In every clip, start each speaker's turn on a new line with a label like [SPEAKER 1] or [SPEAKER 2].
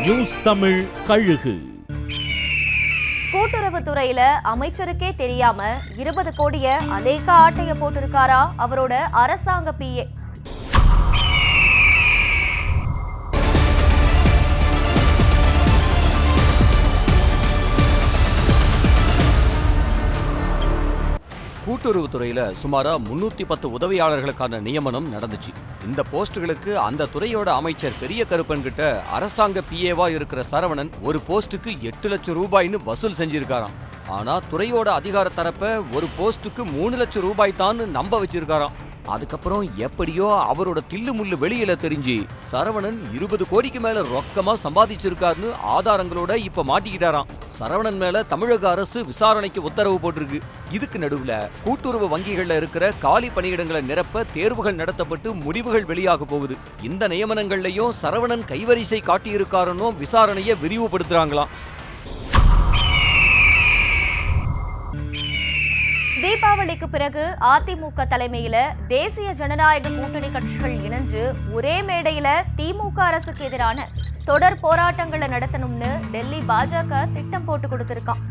[SPEAKER 1] News Tamil கழுகு.
[SPEAKER 2] கூட்டுறவுத்துறையில அமைச்சருக்கே தெரியாம 20 கோடிய அலேக்க ஆட்டைய போட்டிருக்காரா அவரோட அரசாங்க பிஏ.
[SPEAKER 3] கூட்டுறவுத்துறையில சுமாரா 310 உதவியாளர்களுக்கான நியமனம் நடந்துச்சு. இந்த போஸ்டுகளுக்கு அந்த துறையோட அமைச்சர் பெரிய கருப்பன் கிட்ட அரசாங்க பிஏவா இருக்கிற சரவணன் ஒரு போஸ்டுக்கு 8 லட்சம் ரூபாய்னு வசூல் செஞ்சிருக்காராம். ஆனா துறையோட அதிகார தரப்ப ஒரு போஸ்டுக்கு 3 லட்சம் ரூபாய் தான் நம்ப வச்சிருக்காராம். அதுக்கப்புறம் எப்படியோ அவரோட தில்லு முள்ளு வெளியில தெரிஞ்சு சரவணன் 20 கோடிக்கு மேல ரொக்கமா சம்பாதிச்சிருக்காருன்னு ஆதாரங்களோட இப்ப மாட்டிக்கிட்டாராம். சரவணன் மேல தமிழக அரசு விசாரணைக்கு உத்தரவு போட்டிருக்கு. இதுக்கு நடுவுல கூட்டுறவு வங்கிகள்ல இருக்கிற காலி பணியிடங்களை நிரப்ப தேர்வுகள் நடத்தப்பட்டு முடிவுகள் வெளியாக போகுது. இந்த நியமனங்கள்லயும் சரவணன் கைவரிசை காட்டியிருக்காருன்னு விசாரணையை விரிவுபடுத்துறாங்களாம்.
[SPEAKER 2] தீபாவளிக்கு பிறகு அதிமுக தலைமையில தேசிய ஜனநாயக கூட்டணி கட்சிகள் இணைஞ்சு ஒரே மேடையில திமுக அரசுக்கு எதிரான தொடர் போராட்டங்களை நடத்தணும்னு டெல்லி பாஜக திட்டம் போட்டு கொடுத்திருக்கான்.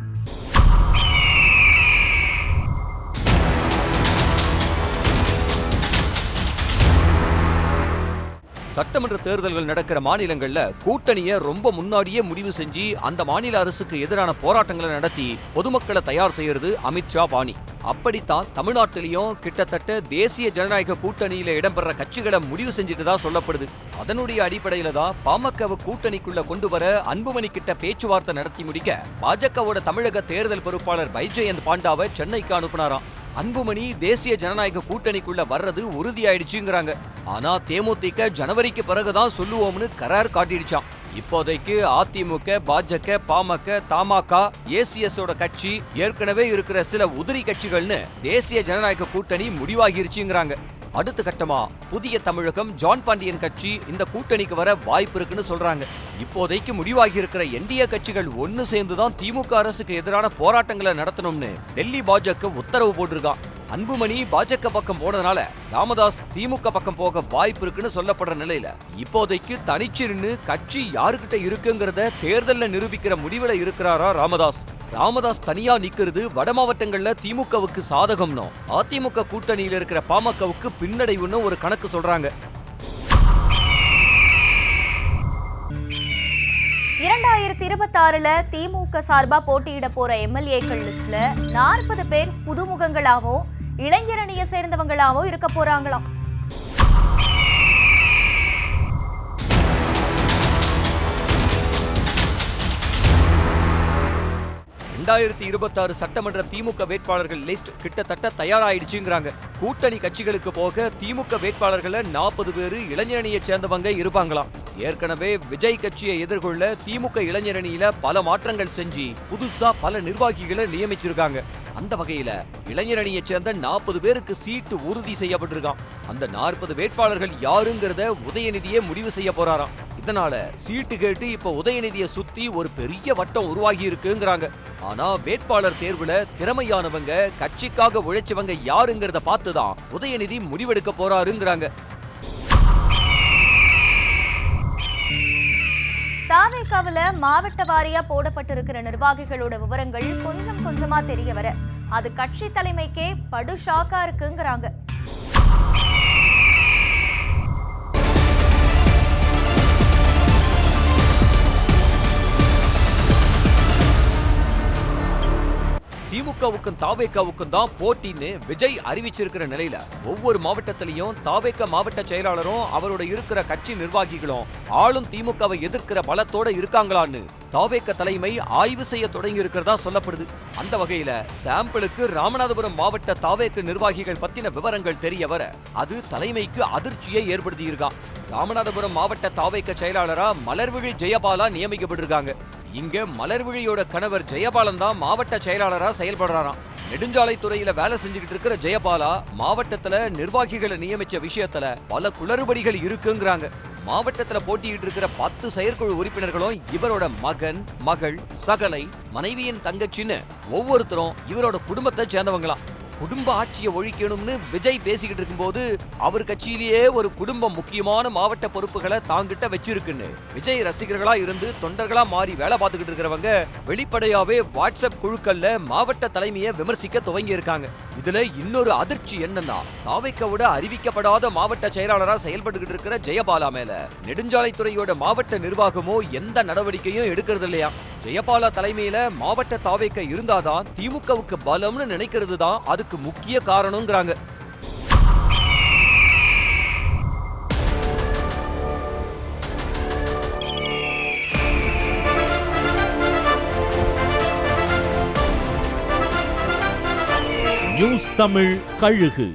[SPEAKER 3] சட்டமன்ற தேர்தல்கள் நடக்கிற மாநிலங்கள்ல கூட்டணியை ரொம்ப முன்னாடியே முடிவு செஞ்சு அந்த மாநில அரசுக்கு எதிரான போராட்டங்களை நடத்தி பொதுமக்களை தயார் செய்யறது அமித்ஷா பாணி. அப்படித்தான் தமிழ்நாட்டிலையும் கிட்டத்தட்ட தேசிய ஜனநாயக கூட்டணியில இடம்பெற கட்சிகளை முடிவு செஞ்சுட்டு தான் சொல்லப்படுது. அதனுடைய அடிப்படையில தான் பாமகவை கூட்டணிக்குள்ள கொண்டு வர அன்புமணி கிட்ட பேச்சுவார்த்தை நடத்தி முடிக்க பாஜகவோட தமிழக தேர்தல் பொறுப்பாளர் பைஜெயந்த் பாண்டாவை சென்னைக்கு அனுப்புனாராம். அன்புமணி தேசிய ஜனநாயக கூட்டணிக்குள்ள வர்றது உறுதியாயிடுச்சுங்கிறாங்க. ஆனா தேமுதிக ஜனவரிக்கு பிறகுதான் சொல்லுவோம்னு கரார் காட்டிடுச்சான். இப்போதைக்கு அதிமுக, பாஜக, பாமக, தமாக, ஏசிஎஸோட கட்சி, ஏற்கனவே இருக்கிற சில உதிரி கட்சிகள்னு தேசிய ஜனநாயக கூட்டணி முடிவாகிருச்சுங்கிறாங்க. அடுத்த கட்டமா புதிய தமிழகம், ஜான் பாண்டியன் கட்சி இந்த கூட்டணிக்கு வர வாய்ப்பு இருக்குன்னு சொல்றாங்க. இப்போதைக்கு முடிவாகி இருக்கிற என்டிஏ கட்சிகள் ஒன்னு சேர்ந்துதான் திமுக அரசுக்கு எதிரான போராட்டங்களை நடத்தணும்னு டெல்லி பாஜக உத்தரவு போட்டிருக்கான். அன்புமணி பாஜக பக்கம் போனதுனால ராமதாஸ் திமுக பக்கம் போக வாய்ப்பு இருக்குன்னு சொல்லப்படுற நிலையில இப்போதைக்கு தனிச்சிருந்து கட்சி யாருக்கிட்ட இருக்குங்கிறத தேர்தல்ல நிரூபிக்கிற முடிவுல இருக்கிறாரா ராமதாஸ். ராமதாஸ் தனியா நிக்கிறது வட மாவட்டங்கள்ல திமுகவுக்கு சாதகம்னு அதிமுக கூட்டணியில இருக்கிற பாமகவுக்கு பின்னடைவுன்னு ஒரு கணக்கு சொல்றாங்க.
[SPEAKER 2] 2026ல திமுக சார்பா போட்டியிட போற எம்எல்ஏக்கள் லிஸ்ட்ல 40 பேர் புதுமுகங்களாவோ இளைஞரணியை சேர்ந்தவங்களாவோ இருக்க போறாங்களாம்.
[SPEAKER 3] சட்டமன்ற திமுக வேட்பாளர்கள் லிஸ்ட் கிட்டத்தட்ட தயாராயிடுச்சுங்கிறாங்க. கூட்டணி கட்சிகளுக்கு போக திமுக வேட்பாளர்களை 40 பேரு இளைஞரணியை சேர்ந்தவங்க இருப்பாங்களாம். ஏற்கனவே விஜய் கட்சியை எதிர்கொள்ள திமுக இளைஞரணியில பல மாற்றங்கள் செஞ்சு புதுசா பல நிர்வாகிகளை நியமிச்சிருக்காங்க. அந்த வகையில இளைஞரணியை சேர்ந்த 40 பேருக்கு சீட்டு உறுதி செய்யப்பட்டிருக்கான். அந்த 40 வேட்பாளர்கள் யாருங்கிறத உதயநிதியே முடிவு செய்ய போறாராம். இதனால சீட்டு கேட்டு இப்ப உதயநிதியை சுத்தி ஒரு பெரிய வட்டம் உருவாகி இருக்குங்கிறாங்க. ஆனா வேட்பாளர் தேர்வுல திறமையானவங்க, கட்சிக்காக உழைச்சவங்க யாருங்கிறத பார்த்துதான் உதயநிதி முடிவெடுக்க போறாருங்கிறாங்க.
[SPEAKER 2] தாவேகாவுல மாவட்ட வாரியா போடப்பட்டிருக்கிற நிர்வாகிகளோட விவரங்கள் கொஞ்சம் கொஞ்சமா தெரிய வர அது கட்சி தலைமைக்கே படு ஷாக்கா இருக்குங்கிறாங்க.
[SPEAKER 3] திமுகவுக்கும் தாவேகாவுக்கும் தான் போட்டின்னு விஜய் அறிவிச்சிருக்கிற நிலையில ஒவ்வொரு மாவட்டத்திலையும் தாவேகா மாவட்ட செயலாளரும் அவரோட இருக்கிற கட்சி நிர்வாகிகளும் ஆளும் திமுகவை எதிர்க்கிற பலத்தோட இருக்காங்களான்னு தாவேகா தலைமை ஆய்வு செய்ய தொடங்கி இருக்கிறதா சொல்லப்படுது. அந்த வகையில சாம்பிளுக்கு ராமநாதபுரம் மாவட்ட தாவேகா நிர்வாகிகள் பத்தின விவரங்கள் தெரிய வர அது தலைமைக்கு அதிர்ச்சியை ஏற்படுத்தி இருக்கான். ராமநாதபுரம் மாவட்ட தாவேகா செயலாளரா மலர்விழி ஜெயபாலா நியமிக்கப்பட்டிருக்காங்க. இங்க மலர்விழியோட கணவர் ஜெயபாலன் தான் மாவட்ட செயலாளரா செயல்படுறாராம். நெடுஞ்சாலைத்துறையில வேலை செஞ்சுக்கிட்டு இருக்கிற ஜெயபாலா மாவட்டத்துல நிர்வாகிகளை நியமிச்ச விஷயத்துல பல குளறுபடிகள் இருக்குங்கிறாங்க. மாவட்டத்துல போட்டியிட்டு இருக்கிற 10 செயற்குழு உறுப்பினர்களும் இவரோட மகன், மகள், சகலை, மனைவியின் தங்கச்சின்னு ஒவ்வொருத்தரும் இவரோட குடும்பத்தை சேர்ந்தவங்களாம். குடும்ப ஆட்சியை ஒழிக்கணும்னு விஜய் பேசிக்கிட்டு இருக்கும்போது அவர் கட்சியிலேயே ஒரு குடும்பம் முக்கியமான மாவட்ட பொறுப்புகளை தாங்கிட்ட வச்சிருக்குன்னு விஜய் ரசிகர்களா இருந்து தொண்டர்களா மாறி வேலை பார்த்துக்கிட்டு இருக்கிறவங்க வெளிப்படையாவே வாட்ஸ்அப் குழுக்கள்ல மாவட்ட தலைமையை விமர்சிக்க துவங்கி இருக்காங்க. இதுல இன்னொரு அதிர்ச்சி என்னன்னா, தாவேக்காவோட அறிவிக்கப்படாத மாவட்ட செயலாளரா செயல்பட்டுக்கிட்டு இருக்கிற ஜெயபாலா மேல நெடுஞ்சாலைத்துறையோட மாவட்ட நிர்வாகமோ எந்த நடவடிக்கையும் எடுக்கிறது இல்லையா. ஜெயபாலா தலைமையில மாவட்ட தாவேக்கா இருந்தாதான் திமுகவுக்கு பலம்னு நினைக்கிறது தான் அதுக்கு முக்கிய காரணம்ங்கறாங்க.
[SPEAKER 1] நியூஸ் தமிழ் கழுகு.